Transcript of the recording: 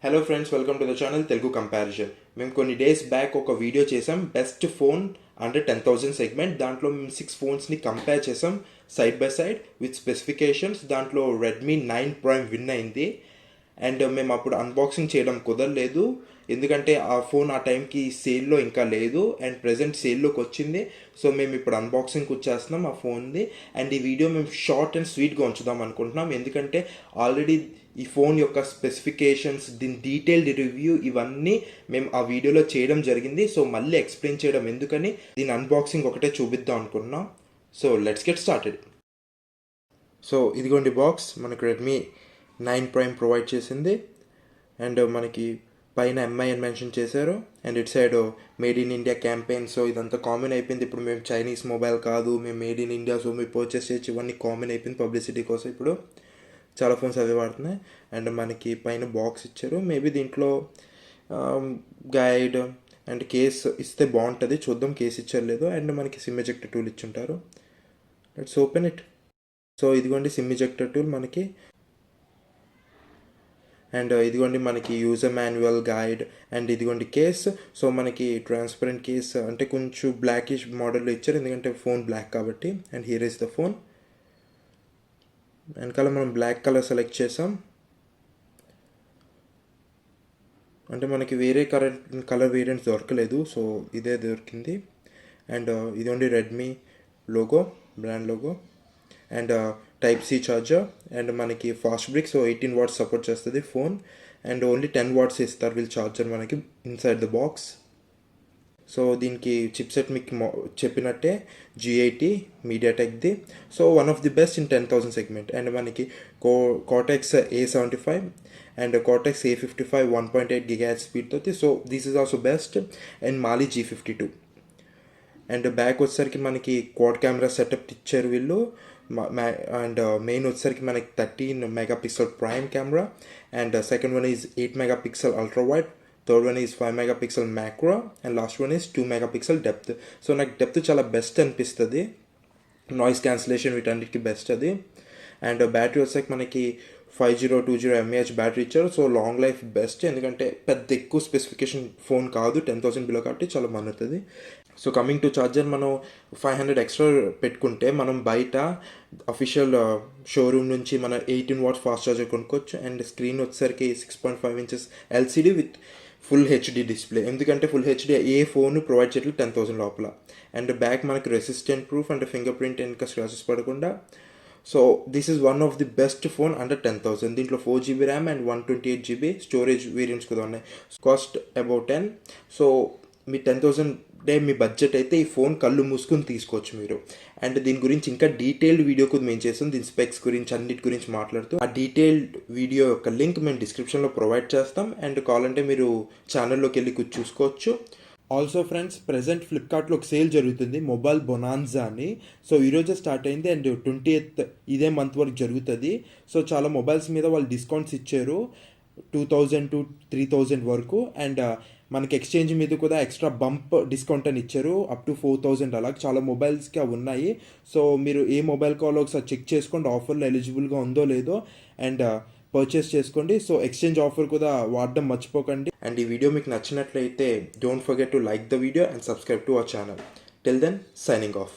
Hello friends, welcome to the channel Telugu comparison. మేము కొన్ని days back ఒక వీడియో చేసాం, బెస్ట్ ఫోన్ అండర్ 10,000 సెగ్మెంట్. దాంట్లో మేము 6 ఫోన్స్ని కంపేర్ చేసాం side by side with specifications. దాంట్లో రెడ్మీ 9 ప్రైమ్ విన్ అయింది. అండ్ మేము అప్పుడు అన్బాక్సింగ్ చేయడం కుదరలేదు, ఎందుకంటే ఆ ఫోన్ ఆ టైంకి సేల్లో ఇంకా లేదు అండ్ ప్రజెంట్ సేల్లోకి వచ్చింది. సో మేము ఇప్పుడు అన్బాక్సింగ్కి వచ్చేస్తున్నాం ఆ ఫోన్ది. అండ్ ఈ వీడియో మేము షార్ట్ అండ్ స్వీట్గా ఉంచుదాం అనుకుంటున్నాం, ఎందుకంటే ఆల్రెడీ ఈ ఫోన్ యొక్క స్పెసిఫికేషన్స్, దీని డీటెయిల్డ్ రివ్యూ ఇవన్నీ మేము ఆ వీడియోలో చేయడం జరిగింది. సో మళ్ళీ ఎక్స్ప్లెయిన్ చేయడం ఎందుకని దీని అన్బాక్సింగ్ ఒకటే చూపిద్దాం అనుకున్నాం. So let's get started. So ఇదిగోండి బాక్స్, మనకు రెడ్మీ 9 ప్రైమ్ ప్రొవైడ్ చేసింది. అండ్ మనకి పైన ఎంఐ అని మెన్షన్ చేశారు. And it side made in India campaign. So ఇదంతా కామన్ అయిపోయింది. ఇప్పుడు మేము చైనీస్ మొబైల్ కాదు, మేము మేడ్ ఇన్ ఇండియా, సో మీరు పర్చేస్ చేయొచ్చు, ఇవన్నీ కామన్ అయిపోయింది పబ్లిసిటీ కోసం. ఇప్పుడు చాలా ఫోన్స్ అవే వాడుతున్నాయి. అండ్ మనకి పైన బాక్స్ ఇచ్చారు. మేబీ దీంట్లో గైడ్ అండ్ కేస్ ఇస్తే బాగుంటుంది, చూద్దాం కేస్ ఇచ్చారు లేదు. అండ్ మనకి సిమ్ ఎజెక్టర్ టూల్ ఇచ్చుంటారు. Let's open it. సో ఇదిగోండి సిమ్ ఎజెక్టర్ టూల్ మనకి. అండ్ ఇదిగోండి మనకి యూజర్ మాన్యువల్, గైడ్ అండ్ ఇదిగోండి కేస్. సో మనకి ట్రాన్స్పరెంట్ కేస్, అంటే కొంచెం బ్లాకిష్ మోడల్లో ఇచ్చారు, ఎందుకంటే ఫోన్ బ్లాక్ కాబట్టి. And here is the phone. వెనకాల మనం బ్లాక్ కలర్ సెలెక్ట్ చేసాం, అంటే మనకి వేరే కలర్ వేరియంట్స్ దొరకలేదు, సో ఇదే దొరికింది. అండ్ ఇదిగోండి Redmi logo, brand logo. And type C charger. And మనకి fast break, so 18 watts support చేస్తుంది ఫోన్. అండ్ ఓన్లీ 10 వాట్స్ ఇస్తారు వీళ్ళు ఛార్జర్ మనకి ఇన్సైడ్ ద బాక్స్. సో దీనికి చిప్సెట్ మీకు చెప్పినట్టే G80 మీడియాటెక్ది. So one of the best in 10,000 segment. And మనకి Cortex A75 and Cortex A55 1.8 GHz స్పీడ్తో. So this is also best. And Mali G52. And back వచ్చేసరికి మనకి quad camera setup ఇచ్చారు వీళ్ళు. అండ్ మెయిన్ వచ్చేసరికి మనకి 13 megapixel prime camera. And second one is 8 megapixel ultra wide. Third one is 5 megapixel macro. And last one is 2 megapixel depth. So నాకు depth చాలా best అనిపిస్తుంది, noise cancellation వీటన్నిటికీ best అది. And battery వచ్చేసరికి మనకి 5020 mAh battery ఇచ్చారు. So long life best, ఎందుకంటే పెద్ద ఎక్కువ స్పెసిఫికేషన్ ఫోన్ కాదు, 10,000 బిలో కాబట్టి చాలా మన్నుతుంది. సో కమింగ్ టు ఛార్జర్, మనం 500 ఎక్స్ట్రా పెట్టుకుంటే మనం బయట అఫీషియల్ షోరూమ్ నుంచి మన 18 వాట్స్ ఫాస్ట్ ఛార్జర్ కొనుక్కోవచ్చు. అండ్ స్క్రీన్ వచ్చేసరికి 6.5 inches LCD with full HD display, ఎందుకంటే ఫుల్ హెచ్డి ఏ ఫోన్ ప్రొవైడ్ చేయట్లేదు 10,000 లోపల. అండ్ బ్యాక్ మనకి రెసిస్టెంట్ ప్రూఫ్, అంటే ఫింగర్ ప్రింట్ ఇంకా స్క్రాచెస్ పడకుండా. So this is one of the best phone under 10,000. దీంట్లో 4GB RAM and 128GB storage variants కూడా ఉన్నాయి. Cost about 10. So me 10,000 me budget అయితే ఈ ఫోన్ కళ్ళు మూసుకుని తీసుకోవచ్చు మీరు. అండ్ దీని గురించి ఇంకా డీటెయిల్డ్ వీడియో కూడా మేము చేస్తాం, దీని స్పెక్స్ గురించి అన్నిటి గురించి మాట్లాడుతూ. ఆ డీటెయిల్డ్ వీడియో యొక్క లింక్ మేము డిస్క్రిప్షన్లో ప్రొవైడ్ చేస్తాం. అండ్ కావాలంటే మీరు ఛానల్లోకి వెళ్ళి చూసుకోవచ్చు. ఆల్సో ఫ్రెండ్స్, ప్రజెంట్ ఫ్లిప్కార్ట్లో ఒక సేల్ జరుగుతుంది, మొబైల్ బొనాన్జా అని. సో ఈరోజే స్టార్ట్ అయింది అండ్ 20th ఇదే మంత్ వరకు జరుగుతుంది. సో చాలా మొబైల్స్ మీద వాళ్ళు డిస్కౌంట్స్ ఇచ్చారు, 2,000 to 3,000 వరకు. అండ్ మనకి ఎక్స్చేంజ్ మీద కూడా ఎక్స్ట్రా బంప్ డిస్కౌంట్ అని ఇచ్చారు, అప్ టు 4,000 అలా. చాలా మొబైల్స్కి అవి ఉన్నాయి. సో మీరు ఏ మొబైల్ కావాలో ఒకసారి చెక్ చేసుకోండి, ఆఫర్లో ఎలిజిబుల్గా ఉందో లేదో, అండ్ పర్చేస్ చేసుకోండి. సో ఎక్స్చేంజ్ ఆఫర్ కూడా వాడడం మర్చిపోకండి. అండ్ ఈ వీడియో మీకు నచ్చినట్లయితే don't forget to like the video and subscribe to our channel. Till then, signing of.